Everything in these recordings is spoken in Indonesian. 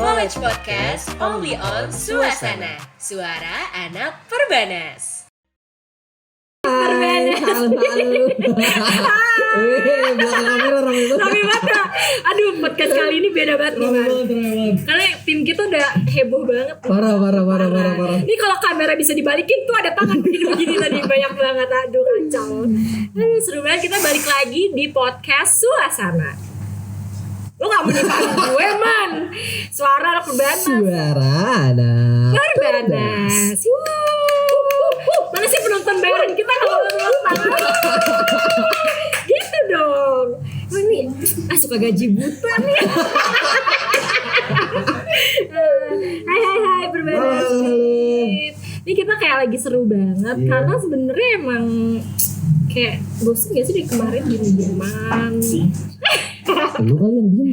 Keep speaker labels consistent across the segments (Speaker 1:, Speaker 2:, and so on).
Speaker 1: Knowledge Podcast only on Suasana, suara anak Perbanas.
Speaker 2: Halo. Belakang kamera rame
Speaker 3: banget ya. Aduh, podcast kali ini beda banget nih, Man. Karena tim kita udah heboh banget.
Speaker 2: Parah.
Speaker 3: Ini kalau kamera bisa dibalikin tuh ada tangan begini tadi banyak banget. Aduh, kacau. Aduh, seru banget, kita balik lagi di podcast Suasana. Lo gak mau dipanggil gue, Man. Suara anak Perbanas.
Speaker 2: Suara anak
Speaker 3: Perbanas. Mana sih penonton bayaran kita kalau tepuk tangan? Gitu dong. Oh, ini suka gaji buta nih. Hai Perbanas. Ini kita kayak lagi seru banget karena sebenarnya emang kayak bosan gak sih dari kemarin diem-dieman.
Speaker 2: Lu kali yang diem.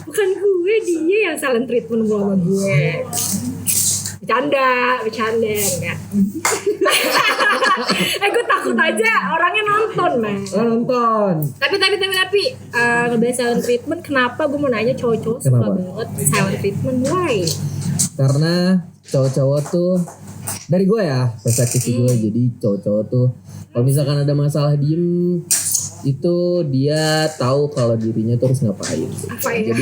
Speaker 3: Bukan gue, dia yang silent treatment sama gue. Bercanda enggak. Gue takut aja orangnya nonton, Man.
Speaker 2: Nonton.
Speaker 3: Tapi ngebahas silent treatment, kenapa gue mau nanya cowok-cowok suka banget silent treatment, why?
Speaker 2: Karena cowok-cowok tuh dari gue ya, perspektif gue, jadi cowok-cowok tuh kalau misalkan ada masalah diem itu dia tahu kalau dirinya tuh harus ngapain.
Speaker 3: Apa ya?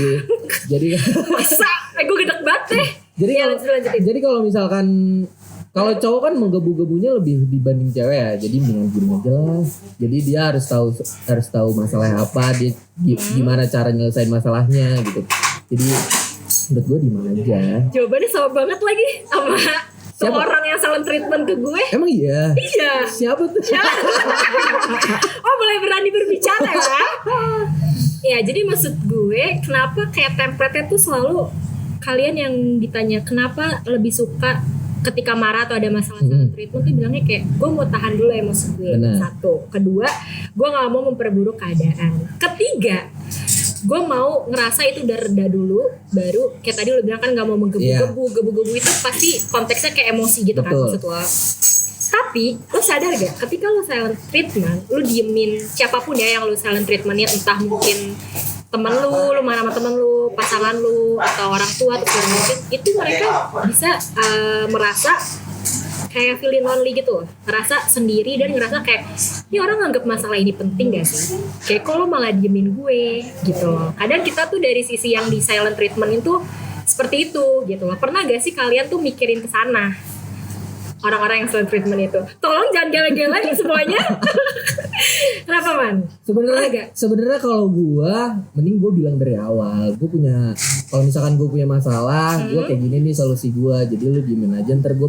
Speaker 2: Jadi
Speaker 3: masa? Gue gedek banget deh.
Speaker 2: Jadi kalau misalkan kalau cowok kan menggebu-gebunya lebih dibanding cewek ya, jadi mendingan gini aja lah. Jadi dia harus tahu masalahnya apa, dia gimana cara nyelesain masalahnya gitu. Jadi menurut gue di mana aja.
Speaker 3: Jawabannya sama banget lagi sama orang yang silent treatment ke gue.
Speaker 2: Emang iya?
Speaker 3: Iya.
Speaker 2: Siapa tuh?
Speaker 3: Oh, mulai berani berbicara ya. Ya, jadi maksud gue kenapa kayak template-nya tuh selalu kalian yang ditanya kenapa lebih suka ketika marah atau ada masalah silent treatment tuh bilangnya kayak gue mau tahan dulu emosi gue.
Speaker 2: Benar.
Speaker 3: Satu, kedua gue nggak mau memperburuk keadaan. Ketiga, gue mau ngerasa itu udah reda dulu, baru kayak tadi lo bilang kan nggak mau menggebu-gebu itu pasti konteksnya kayak emosi gitu. Betul. Kan maksud lo. Tapi lo sadar gak ketika lo silent treatment, lo diemin siapapun ya yang lo silent treatmentnya, entah mungkin temen lu marah sama temen lu, pasangan lu, atau orang tua atau segala macam, itu mereka bisa merasa kayak feeling lonely gitu, ngerasa sendiri dan ngerasa kayak ini orang nganggap masalah ini penting gak sih? Kayak kok lo malah diemin gue gitu loh. Kadang kita tuh dari sisi yang di silent treatment itu seperti itu gitu loh. Pernah gak sih kalian tuh mikirin kesana? Orang-orang yang silent treatment itu, tolong jangan gele-gele nih semuanya. Kenapa, Man?
Speaker 2: Sebenarnya kalau gue mending gue bilang dari awal, kalau misalkan gue punya masalah, gue kayak gini nih solusi gue, jadi lu diemin aja, ntar gue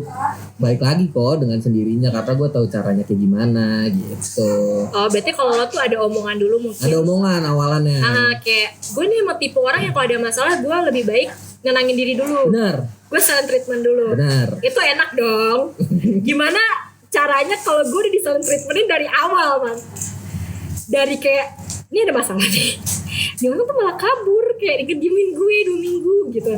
Speaker 2: balik lagi kok dengan sendirinya karena gue tahu caranya kayak gimana gitu.
Speaker 3: Oh, berarti kalau lo tuh ada omongan dulu mungkin.
Speaker 2: Ada omongan awalannya.
Speaker 3: Kayak gue nih sama tipe orang yang kalau ada masalah gue lebih baik nenangin diri dulu.
Speaker 2: Benar.
Speaker 3: Gue silent treatment dulu.
Speaker 2: Benar.
Speaker 3: Itu enak dong. Gimana caranya kalau gue udah di silent treatmentin dari awal, Man? Dari kayak ini ada masalah nih, dia tuh malah kabur, kayak diemin gue 2 minggu gitu.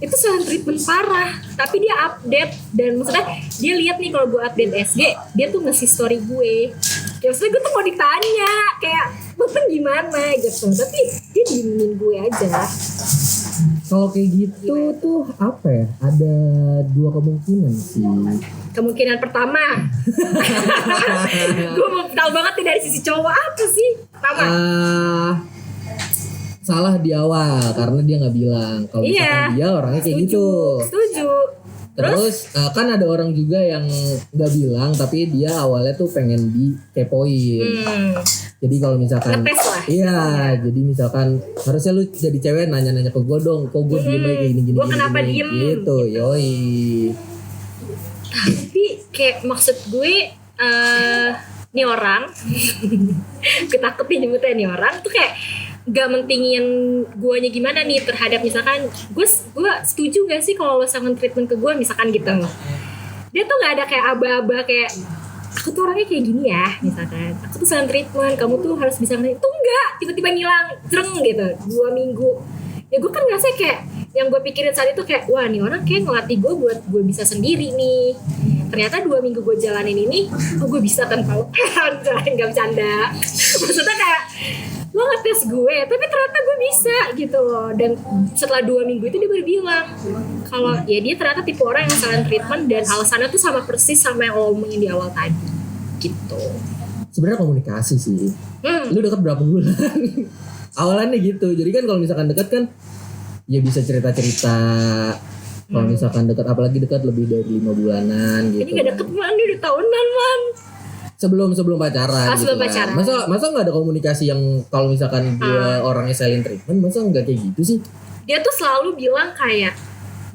Speaker 3: Itu silent treatment parah. Tapi dia update, dan maksudnya dia lihat nih kalau gue update SG, dia tuh ngasih story gue. Ya maksudnya gue tuh mau ditanya kayak lu tuh gimana gitu, tapi dia diemin gue aja.
Speaker 2: Kalau kayak gitu tuh apa ya? Ada 2 kemungkinan sih.
Speaker 3: Kemungkinan pertama, gue mau tahu banget nih dari sisi cowok apa sih? Pertama,
Speaker 2: salah di awal karena dia nggak bilang. Kalau misalkan dia orangnya kayak gitu.
Speaker 3: Setuju.
Speaker 2: Terus kan ada orang juga yang nggak bilang tapi dia awalnya tuh pengen dikepoin. Jadi kalau misalkan jadi misalkan harusnya lu jadi cewek nanya-nanya ke gue dong, kok gue diem aja kayak gini-gini.
Speaker 3: Gue kenapa diem?
Speaker 2: Gitu, yoi.
Speaker 3: Tapi kayak maksud gue, nih orang, ketakutin nyebutnya nih orang tuh kayak gak mentingin guanya gimana nih terhadap misalkan gue setuju gak sih kalau lo silent treatment ke gue misalkan gitu. Dia tuh gak ada kayak aba-aba kayak aku tuh orangnya kayak gini ya misalkan, aku tuh silent treatment, kamu tuh harus bisa itu enggak, tiba-tiba ngilang jreng gitu 2 minggu. Ya gue kan ngerasa kayak yang gue pikirin saat itu kayak wah nih orang kayak ngelatih gue buat gue bisa sendiri nih. Ternyata 2 minggu gue jalanin ini, gue bisa tanpa lo. Gak bercanda. Maksudnya kayak lo ngetes gue tapi ternyata gue bisa gitu loh. Dan setelah 2 minggu itu dia baru bilang kalau ya dia ternyata tipe orang yang silent treatment dan alasannya tuh sama persis sama yang lo omongin di awal tadi gitu.
Speaker 2: Sebenarnya komunikasi sih. Lu deket berapa bulan? Awalannya gitu. Jadi kan kalau misalkan dekat kan ya bisa cerita-cerita. Kalau misalkan dekat, apalagi dekat lebih dari 5 bulanan gitu.
Speaker 3: Ini gak deket man, dia udah tahunan man.
Speaker 2: Sebelum pacaran gitu
Speaker 3: sebelum
Speaker 2: kan.
Speaker 3: pacaran.
Speaker 2: Masa nggak ada komunikasi yang kalau misalkan dia orangnya silent treatment, masa nggak kayak gitu sih?
Speaker 3: Dia tuh selalu bilang kayak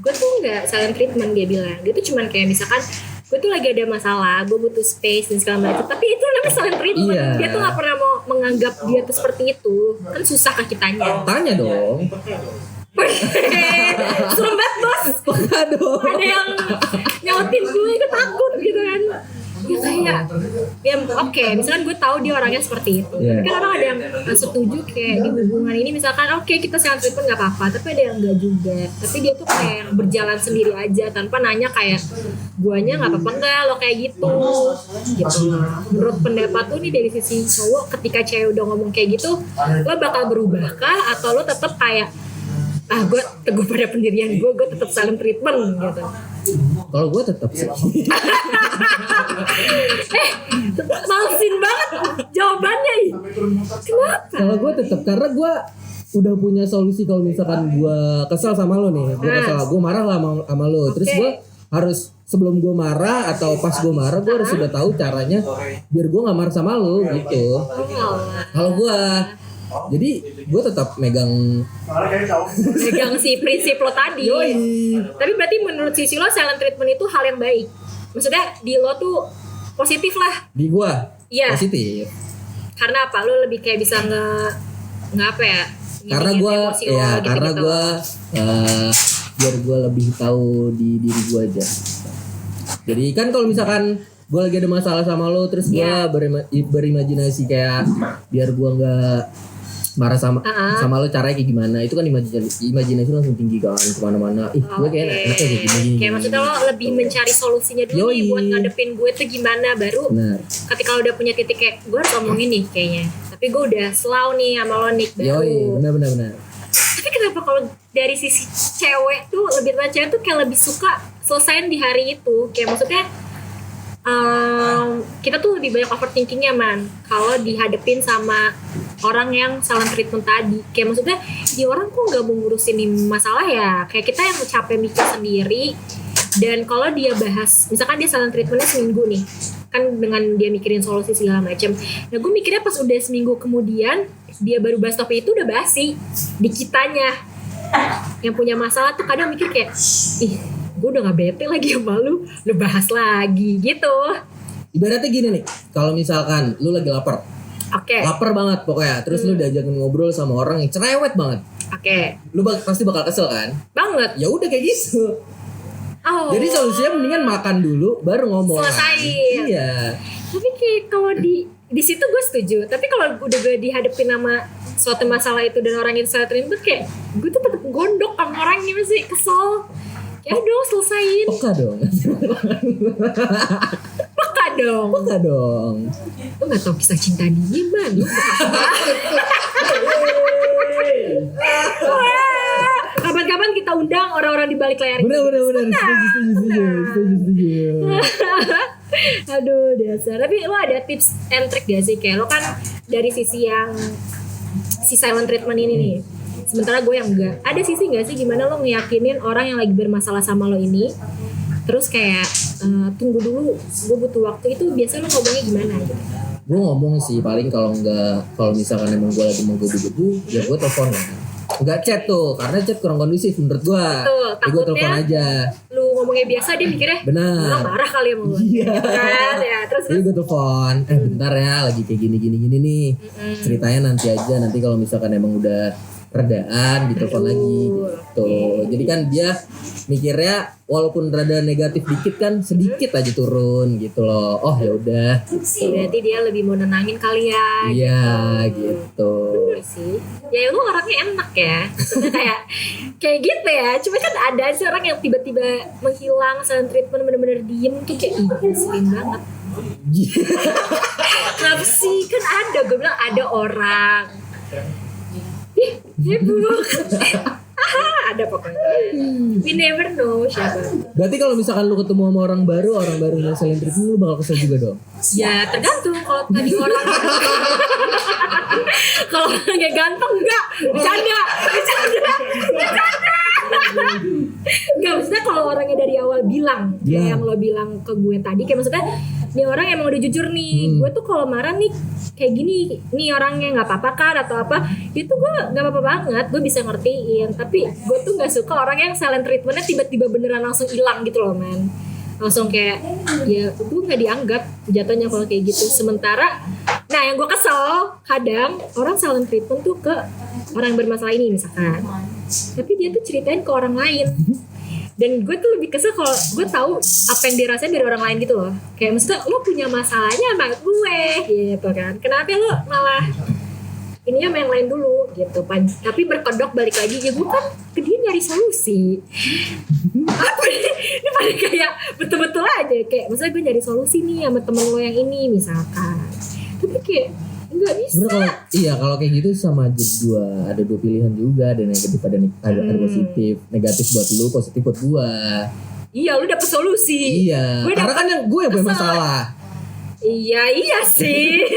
Speaker 3: gue tuh nggak silent treatment, dia bilang. Dia tuh cuman kayak misalkan gue tuh lagi ada masalah, gue butuh space dan segala macam. Tapi itu namanya silent treatment.
Speaker 2: Iya.
Speaker 3: Dia tuh nggak pernah mau menganggap dia tuh seperti itu. Kan susah ke kitanya.
Speaker 2: Tanya dong.
Speaker 3: Serem banget bos.
Speaker 2: Aduh.
Speaker 3: Ada yang nyautin gue, gue takut gitu kan. Ya kayak ya oke, misalkan gue tahu dia orangnya seperti itu.
Speaker 2: Yeah.
Speaker 3: Tapi kan orang ada yang setuju kayak di hubungan ini misalkan oke, kita silent treatment gak apa-apa, tapi ada yang enggak juga. Tapi dia tuh kayak berjalan sendiri aja tanpa nanya kayak guanya gak apa-apa enggak lo kayak gitu. Menurut pendapat lu nih dari sisi cowok, ketika cewek udah ngomong kayak gitu, lo bakal berubahkah atau lo tetap kayak gue teguh pada pendirian gue tetap silent treatment gitu.
Speaker 2: Kalau gue tetap sih.
Speaker 3: Malesin banget jawabannya. Kenapa?
Speaker 2: Kalau gue tetap, karena gue udah punya solusi kalau misalkan gue kesel sama lo nih, gue marah lah sama lo, terus gue harus sebelum gue marah atau pas gue marah gue harus sudah tahu caranya biar gue nggak marah sama lo gitu. Kalau gue jadi gue tetap megang
Speaker 3: si prinsip lo tadi.
Speaker 2: Yoi.
Speaker 3: Tapi berarti menurut sisi lo silent treatment itu hal yang baik. Maksudnya di lo tuh positif lah.
Speaker 2: Di gue
Speaker 3: Iya.
Speaker 2: positif.
Speaker 3: Karena apa? Lo lebih kayak bisa nggak apa ya?
Speaker 2: Karena gue
Speaker 3: gitu,
Speaker 2: karena gue biar gue lebih tahu di diri gue aja. Jadi kan kalau misalkan gue lagi ada masalah sama lo, terus gue berimajinasi kayak biar gue nggak marah sama lo, caranya kayak gimana, itu kan imajinasi langsung tinggi kan kemana-mana. Gue kayak enaknya kayak gini.
Speaker 3: Kayak maksudnya lo lebih mencari solusinya dulu nih buat ngadepin gue tuh gimana, baru ketika lo udah punya titik kayak gue harus ngomongin nih kayaknya, tapi gue udah slow nih sama lo nih baru.
Speaker 2: Benar.
Speaker 3: Tapi kenapa kalau dari sisi cewek tuh lebih banyak cewek tuh kayak lebih suka selesain di hari itu, kayak maksudnya kita tuh lebih banyak overthinkingnya man kalau dihadepin sama orang yang silent treatment tadi. Kayak maksudnya dia orang kok nggak mau ngurusin masalah ya, kayak kita yang capek mikir sendiri. Dan kalau dia bahas misalkan dia silent treatmentnya seminggu nih kan, dengan dia mikirin solusi segala macam, nah gue mikirnya pas udah seminggu kemudian dia baru bahas topik itu udah basi di kitanya. Yang punya masalah tuh kadang mikir kayak gue udah gak bete lagi sama lu bahas lagi gitu.
Speaker 2: Ibaratnya gini nih, kalau misalkan lu lagi lapar, lapar banget pokoknya, terus lu diajakin ngobrol sama orang yang cerewet banget, lu pasti bakal kesel kan?
Speaker 3: Banget.
Speaker 2: Ya udah kayak gitu. Jadi solusinya mendingan makan dulu baru ngomong.
Speaker 3: Selesain.
Speaker 2: Iya.
Speaker 3: Tapi kayak kalau di situ gue setuju. Tapi kalau udah gue dihadapin sama suatu masalah itu dan orang itu silent treatment, kayak gue tuh tetap gondok sama orangnya, masih kesel. Ya dong selesain.
Speaker 2: Peka dong. Peka dong.
Speaker 3: Lu gak tau kisah cinta dia man. Kapan-kapan kita undang orang-orang di balik layar.
Speaker 2: Bener. Setuju.
Speaker 3: Aduh dasar. Tapi lo ada tips and trick gak sih? Kayak lo kan dari sisi yang si silent treatment ini nih, sementara gue yang enggak. Ada sisi gak sih gimana lo ngeyakinin orang yang lagi bermasalah sama lo ini, terus kayak tunggu dulu, gue butuh waktu, itu biasanya lo ngomongnya gimana gitu?
Speaker 2: Gue ngomong sih paling kalau misalkan emang gue lagi mau gebu-gebu, ya gue telepon lah. Enggak chat tuh, karena chat kurang kondusif menurut gue.
Speaker 3: Betul,
Speaker 2: gue telepon aja.
Speaker 3: Lu ngomongnya biasa, dia mikirnya
Speaker 2: benar,
Speaker 3: marah kali ya mau.
Speaker 2: Iya.
Speaker 3: Kan ya, terus
Speaker 2: gue telepon, bentar ya, lagi kayak gini nih. Ceritanya nanti aja, nanti kalau misalkan emang udah redaan ditelepon lagi gitu. Jadi kan dia mikirnya walaupun rada negatif dikit kan sedikit aja turun gitu loh. Oh ya udah.
Speaker 3: Berarti dia lebih mau nenangin kali ya.
Speaker 2: Iya gitu.
Speaker 3: Bener sih. Ya lu orangnya enak ya. Maksudnya kayak gitu ya. Cuma kan ada sih orang yang tiba-tiba menghilang, silent treatment, bener-bener diem tuh kayak ngeselin banget. Kenapa sih? Kan ada, gue bilang ada orang Heboh. Ada pokoknya. We never know siapa.
Speaker 2: Berarti kalau misalkan lu ketemu sama orang baru yang silent treatment, lu bakal kesel juga dong?
Speaker 3: Ya tergantung kalau tadi orang kalau orangnya ganteng enggak, bercanda. Enggak, maksudnya kalau orangnya dari awal bilang kayak yang lo bilang ke gue tadi, kayak maksudnya ini orang emang udah jujur nih, gue tuh kalau marah nih kayak gini, nih orangnya nggak apa-apa kan atau apa, itu gue nggak apa-apa banget, gue bisa ngertiin. Tapi gue tuh nggak suka orang yang silent treatmentnya tiba-tiba beneran langsung hilang gitu loh, man. Langsung kayak ya gue nggak dianggap jatuhnya kalau kayak gitu. Sementara nah yang gue kesel kadang orang silent treatment tuh ke orang yang bermasalah ini misalkan, tapi dia tuh ceritain ke orang lain. Dan gue tuh lebih kesel kalau gue tahu apa yang dirasain dari orang lain gitu loh. Kayak maksudnya lo punya masalahnya sama gue gitu kan, kenapa lo malah ini sama yang lain dulu gitu. Tapi berkedok balik lagi, ya gue kan ke dia nyari solusi. Apa ini pada kayak betul-betul aja kayak maksudnya gue nyari solusi nih sama temen lo yang ini misalkan, tapi kayak nggak bisa.
Speaker 2: Sebenarnya kalau kayak gitu sama aja ada dua pilihan juga, ada negatif ada positif. Negatif buat lu, positif buat gua.
Speaker 3: Iya, lu dapet solusi.
Speaker 2: Iya. Karena kan gue yang punya masalah.
Speaker 3: Iya sih.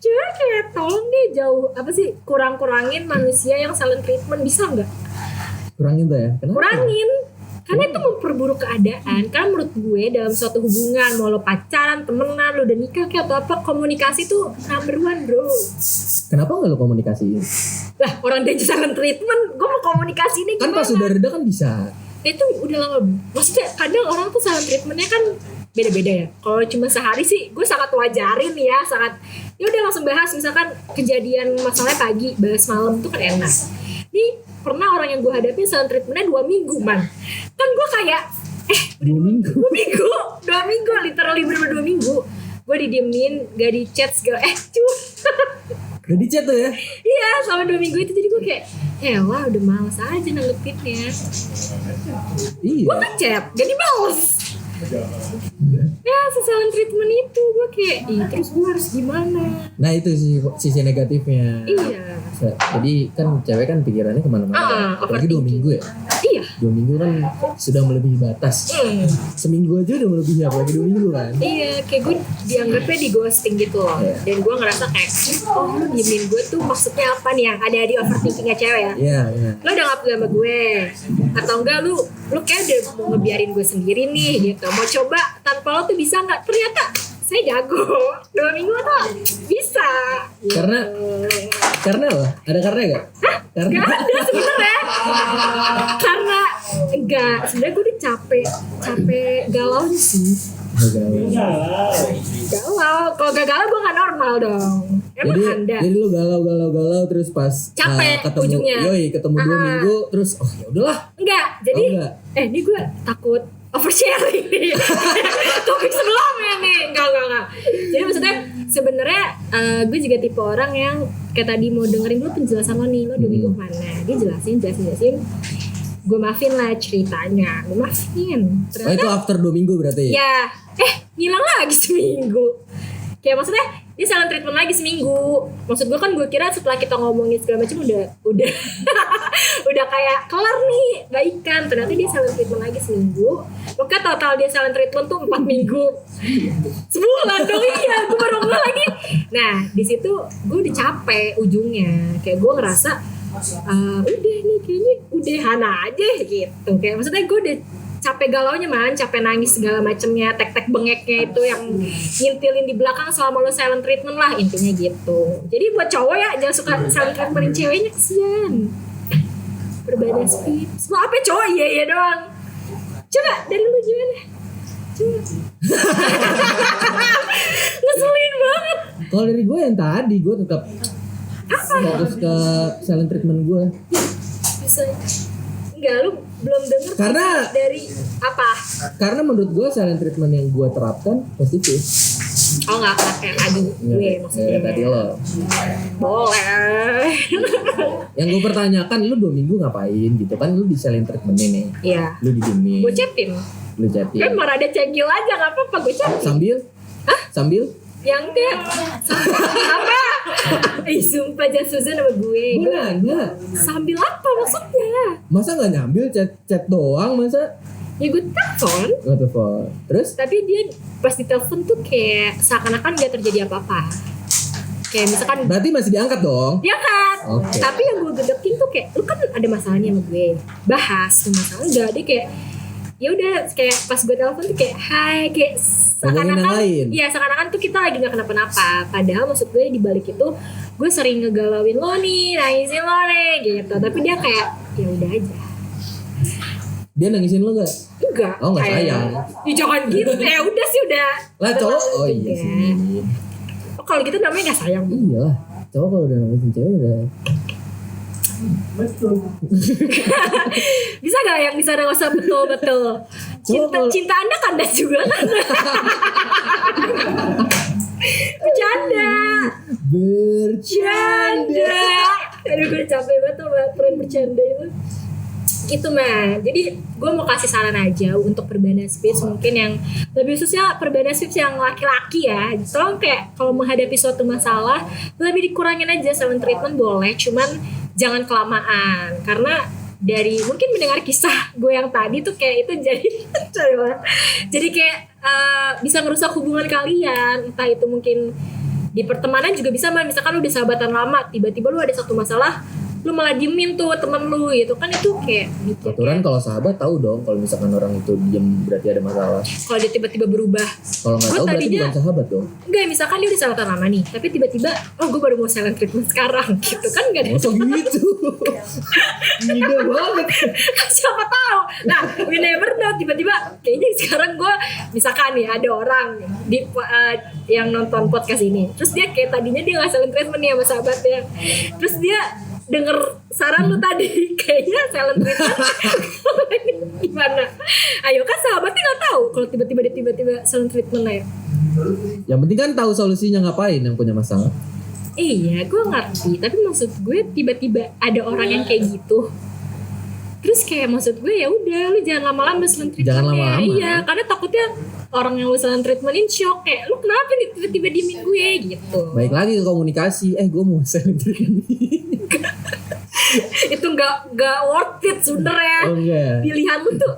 Speaker 3: Cuma kayak tolong deh kurang-kurangin manusia yang silent treatment, bisa nggak?
Speaker 2: Kurangin tuh ya. Kenapa?
Speaker 3: Kurangin. Karena itu memperburuk keadaan. Karena menurut gue dalam suatu hubungan, mau lo pacaran, temenan, lo udah nikah kayak atau apa, komunikasi tuh number one, bro.
Speaker 2: Kenapa gak lo komunikasiin?
Speaker 3: Lah orang dia silent treatment, gue mau komunikasi ini
Speaker 2: kan
Speaker 3: gimana?
Speaker 2: Pas udah reda kan bisa.
Speaker 3: Itu udah lama. Maksudnya kadang orang tuh silent treatmentnya kan beda-beda ya. Kalau cuma sehari sih gue sangat wajarin ya, sangat ya udah langsung bahas misalkan kejadian masalahnya pagi, bahas malam tuh kan enak. Nih pernah orang yang gue hadapin silent treatmentnya 2 minggu, man. Kan gue kayak
Speaker 2: 2 minggu, literally bener-bener 2 minggu. Gue didiemin, gak di chat segala gak di chat tuh ya?
Speaker 3: Iya, selama 2 minggu itu. Jadi gue kayak wah udah males aja nanggepinnya.
Speaker 2: Iya.
Speaker 3: Gue ngechat, gak dibales. Ya silent treatment itu gue kayak terus gue harus gimana.
Speaker 2: Nah itu sisi negatifnya.
Speaker 3: Iya.
Speaker 2: Jadi kan cewek kan pikirannya kemana-mana. Apalagi 2 minggu ya.
Speaker 3: Iya.
Speaker 2: 2 minggu kan sudah melebihi batas. Seminggu aja udah melebihi, apalagi 2 minggu kan.
Speaker 3: Iya, kayak gue dianggapnya di ghosting gitu loh. Dan gue ngerasa kayak lu diemin gue tuh maksudnya apa nih, yang ada di overthinkingnya cewek ya.
Speaker 2: Iya.
Speaker 3: Lo udah gak peduli sama gue, atau enggak lu kayak udah mau ngebiarin gue sendiri nih gitu. Mau coba tanpa lo tuh bisa gak? Ternyata saya jago 2 minggu tuh bisa. Karena apa? Ada karena gak? Karena gak ada sebenernya. Karena enggak, sebenarnya gue udah capek galau sih. Galau. Kalau gak galau gue gak normal dong. Emang Anda.
Speaker 2: Jadi lu galau terus pas
Speaker 3: capek
Speaker 2: ketemu
Speaker 3: ujungnya.
Speaker 2: Ketemu 2 minggu terus ya udahlah.
Speaker 3: Enggak. Jadi ini gue takut oversharing nih. Topik sebelumnya nih. Enggak. Jadi maksudnya sebenarnya gue juga tipe orang yang kayak tadi mau dengerin dulu penjelasan lo nih, lo 2 minggu kemana. Dia jelasin. Gue maafin lah ceritanya. Gue maafin.
Speaker 2: Ternyata, itu after 2 minggu berarti
Speaker 3: ya? Ya. Ngilang lagi seminggu. Kayak maksudnya dia silent treatment lagi seminggu. Maksud gue kan gue kira setelah kita ngomongin segala macam udah udah kayak kelar nih baikan. Ternyata dia silent treatment lagi seminggu. Maka total dia silent treatment tuh 4 minggu. Sebulan dong. Iya, gue baru ngomong lagi. Nah di situ gue udah capek ujungnya. Kayak gue ngerasa udah nih kayaknya udahan aja gitu. Kayak maksudnya gue udah capek galaunya, man, capek nangis segala macemnya, tek-tek bengeknya itu yang ngintilin di belakang selama lo silent treatment lah, intinya gitu. Jadi buat cowok ya jangan suka silent treatmentin ceweknya, kesian. Berbeda speed. Lo apa cowok iya doang. Coba dari lu gimana? Coba. Ngeselin banget.
Speaker 2: Kalau dari gue yang tadi gue tetap fokus ke silent treatment gue.
Speaker 3: Bisa. Enggak, lu belum denger dari apa?
Speaker 2: Karena menurut gue silent treatment yang gue terapkan positif.
Speaker 3: Oh enggak kayak tadi gue maksudnya.
Speaker 2: Tadi lo.
Speaker 3: Boleh.
Speaker 2: Yang gue pertanyakan, lu 2 minggu ngapain gitu kan? Lu di silent treatment nih.
Speaker 3: Iya.
Speaker 2: Lu didiemin.
Speaker 3: Gue chatin.
Speaker 2: Lu chatin.
Speaker 3: Kan marah ada cegil aja, gak apa-apa gue chatin.
Speaker 2: Sambil?
Speaker 3: Hah?
Speaker 2: Sambil?
Speaker 3: Yang enggak apa? Sumpah jangan Susan sama gue.
Speaker 2: Gue nanya.
Speaker 3: Sambil apa maksudnya?
Speaker 2: Masa gak nyambil chat doang masa?
Speaker 3: Ya gue telepon.
Speaker 2: Gak telepon. Terus?
Speaker 3: Tapi dia pas ditelepon tuh kayak seakan-akan gak terjadi apa-apa. Kayak misalkan
Speaker 2: Berarti masih diangkat dong?
Speaker 3: dia kan.
Speaker 2: Oke.
Speaker 3: Tapi yang gue gedekin tuh kayak lu kan ada masalahnya sama gue. Bahas masalah enggak, dia kayak ya udah kayak pas gue telepon tuh kayak hai kayak
Speaker 2: Ngomongin yang lain.
Speaker 3: iya seakan-akan tuh kita lagi gak kenapa-napa. Padahal maksud gue di balik itu gue sering ngegalauin lo nih, nangisin lo nih gitu. Tapi dia kayak ya udah aja.
Speaker 2: Dia nangisin lo gak?
Speaker 3: Enggak.
Speaker 2: Oh, nggak
Speaker 3: kayak,
Speaker 2: sayang.
Speaker 3: Ya jangan gitu. Ya udah sih udah.
Speaker 2: Lah cowok?
Speaker 3: Udah
Speaker 2: Oh iya
Speaker 3: juga.
Speaker 2: sih.
Speaker 3: Oh, kalau gitu namanya gak sayang.
Speaker 2: Iya lah. Cowok kalau udah nangisin cewek udah.
Speaker 3: Bisa gak yang bisa nggak usah betul-betul.
Speaker 2: Coba
Speaker 3: Cinta Anda kandas juga kan. Bercanda. Aduh gue capek banget sama tren bercanda itu. Gitu mah. Jadi gue mau kasih saran aja untuk perbana speech mungkin yang lebih khususnya perbana speech yang laki-laki ya. Tolong kayak kalau menghadapi suatu masalah lebih dikurangin aja silent treatment boleh, cuman jangan kelamaan karena dari mungkin mendengar kisah gue yang tadi tuh kayak itu jadi kayak bisa merusak hubungan kalian, entah itu mungkin di pertemanan juga bisa mah, misalkan lu udah sahabatan lama tiba-tiba lu ada satu masalah lu malah diemin tuh temen lu gitu kan, itu kayak mikir
Speaker 2: Aturan
Speaker 3: kayak,
Speaker 2: kalau sahabat tahu dong kalau misalkan orang itu diem berarti ada masalah.
Speaker 3: kalau dia tiba-tiba berubah.
Speaker 2: Kalau nggak
Speaker 3: Gue
Speaker 2: tahu berarti
Speaker 3: tadinya-
Speaker 2: bukan sahabat dong.
Speaker 3: Enggak, misalkan dia udah sahabatan lama nih tapi tiba-tiba oh gue baru mau silent treatment sekarang gitu kan, gak ada
Speaker 2: Masa gitu? Gila banget.
Speaker 3: siapa tahu. Nah, we never know, tiba-tiba kayaknya sekarang gue misalkan nih ada orang di yang nonton podcast ini, terus dia kayak tadinya dia nggak silent treatment nih sama sahabatnya, terus dia denger saran lu tadi kayaknya silent treatment gimana? Ayo kan sahabatnya nggak tahu kalau tiba-tiba dia tiba-tiba silent treatment aja.
Speaker 2: Yang penting kan tahu solusinya ngapain yang punya masalah.
Speaker 3: Iya, gue ngerti. Tapi maksud gue tiba-tiba ada orang yang kayak gitu. Terus kayak maksud gue ya udah lu jangan lama-lama silent treatment.
Speaker 2: Jangan lama-lama.
Speaker 3: Iya, karena takutnya orang yang lu silent treatmentin shock kayak lu kenapa nih tiba-tiba diemin gue gitu.
Speaker 2: Baik lagi ke komunikasi. Gue mau silent treatment.
Speaker 3: Itu nggak worth it sebenernya.
Speaker 2: Oh enggak.
Speaker 3: Pilihan lu tuh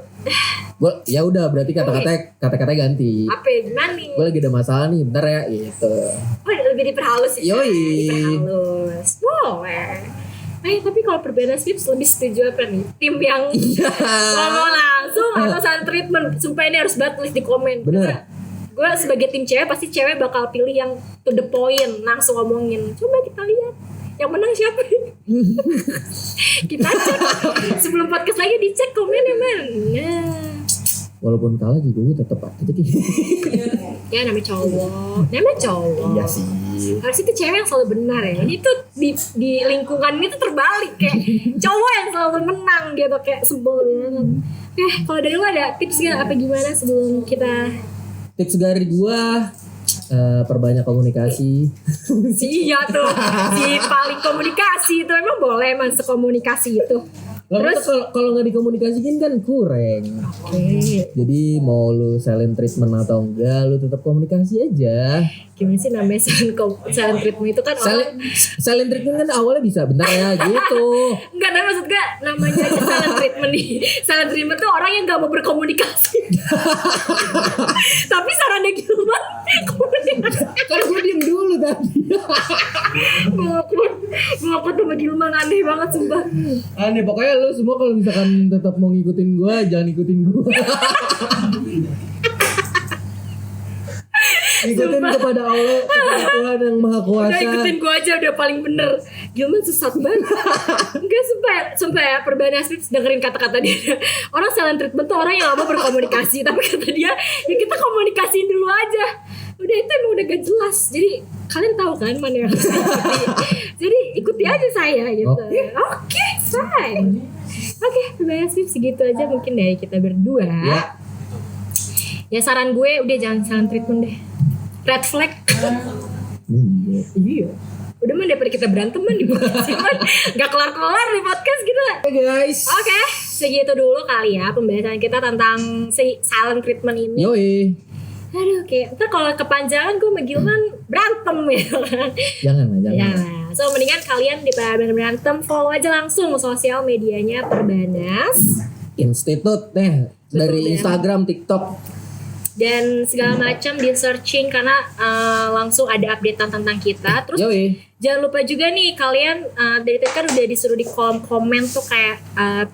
Speaker 2: Ya udah berarti kata-kata ganti.
Speaker 3: apa ya, gimana nih?
Speaker 2: Gue lagi ada masalah nih, bentar ya gitu.
Speaker 3: Oh, lebih diperhalus ya.
Speaker 2: Yoi.
Speaker 3: Diperhalus. Boleh. Tapi kalau perbedaan tips lebih setuju apa nih? Tim yang ngomong langsung atau silent treatment? Sumpah ini harus banget tulis di komen.
Speaker 2: Bener.
Speaker 3: Gue sebagai tim cewek pasti cewek bakal pilih yang to the point, langsung ngomongin. Coba kita lihat yang menang siapa. Kita cek sebelum podcast lagi, dicek komennya men. Nah,
Speaker 2: Walaupun kalah juga gue tetap aktif.
Speaker 3: ya namanya cowok.
Speaker 2: Iya sih.
Speaker 3: Harus itu cewek yang selalu benar ya. Ini tuh di lingkungan ini tuh terbalik, kayak cowok yang selalu menang gitu, kayak sebel banget. Kalau dari lu ada tips gak apa gimana sebelum kita
Speaker 2: Tips dari gue perbanyak komunikasi.
Speaker 3: iya tuh si paling komunikasi itu emang boleh emang sekomunikasi itu.
Speaker 2: Terus
Speaker 3: Terus
Speaker 2: kalau nggak dikomunikasikan kan kurang.
Speaker 3: oke.
Speaker 2: Jadi mau lu silent treatment atau enggak, lu tetap komunikasi aja.
Speaker 3: Gimana sih namanya silent treatment itu kan orang
Speaker 2: Silent treatment kan awalnya bisa bentar ya gitu.
Speaker 3: enggak, tapi maksud gue namanya aja silent treatment nih. Silent treatment tuh orang yang gak mau berkomunikasi. Tapi sarannya Gilman komunikasi.
Speaker 2: Kan gue diem dulu tadi.
Speaker 3: Ngakut sama Gilman aneh banget sumpah.
Speaker 2: Aneh, pokoknya lu semua kalau misalkan tetap mau ngikutin gue, jangan ikutin gue. Ikutin kepada Allah, kepada Tuhan yang Maha
Speaker 3: Udah
Speaker 2: Kuasa.
Speaker 3: ikutin gue aja udah paling bener. Gilman sesat banget. Enggak, sumpah ya perbedaan tips dengerin kata-kata dia. Orang silent treatment tuh orang yang gak mau berkomunikasi. Tapi kata dia ya kita komunikasiin dulu aja. Udah itu emang udah gak jelas. Jadi kalian tahu kan mana yang harus diikuti. Jadi ikuti aja saya gitu. Oke, fine. Oke, perbedaan tips segitu aja mungkin dari kita berdua. Ya saran gue udah jangan silent treatment deh. Red flag. Iya. Udah mah daripada kita berantem man di podcast man. Gak kelar-kelar di podcast kita.
Speaker 2: Oke guys.
Speaker 3: Oke, segitu dulu kali ya pembahasan kita tentang si silent treatment ini.
Speaker 2: Yoi.
Speaker 3: Aduh, kayak ntar kalau kepanjangan gue sama Gilman berantem ya kan.
Speaker 2: Jangan lah, jangan.
Speaker 3: Ya, so mendingan kalian daripada berantem follow aja langsung sosial medianya Perbanas
Speaker 2: Institut deh dari
Speaker 3: Ben.
Speaker 2: Instagram, TikTok.
Speaker 3: dan segala macam di searching karena langsung ada updatean tentang kita. Terus
Speaker 2: Yoi.
Speaker 3: jangan lupa juga nih kalian dari tadi kan udah disuruh di kolom komen tuh kayak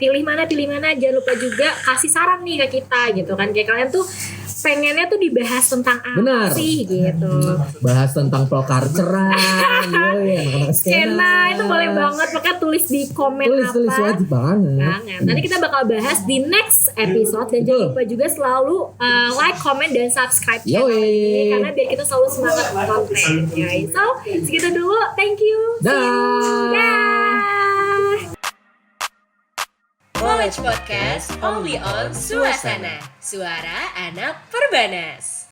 Speaker 3: pilih mana. Jangan lupa juga kasih saran nih ke kita gitu kan. Kayak kalian tuh pengennya tuh dibahas tentang apa
Speaker 2: Benar.
Speaker 3: sih gitu.
Speaker 2: Bahas tentang Proculture-an. Yoi, anak-anak
Speaker 3: Skena itu boleh banget, makanya tulis di komen
Speaker 2: Tulis
Speaker 3: apa.
Speaker 2: wajib banget.
Speaker 3: Banget. Nanti kita bakal bahas di next episode dan
Speaker 2: Betul.
Speaker 3: jangan lupa juga selalu like, comment dan subscribe channel
Speaker 2: Yoi.
Speaker 3: ini karena biar kita selalu semangat konten. Guys. So segitu dulu. Thank you. See you.
Speaker 2: Dah.
Speaker 3: Dah.
Speaker 1: Knowledge Podcast only on Suasana, suara anak Perbanas.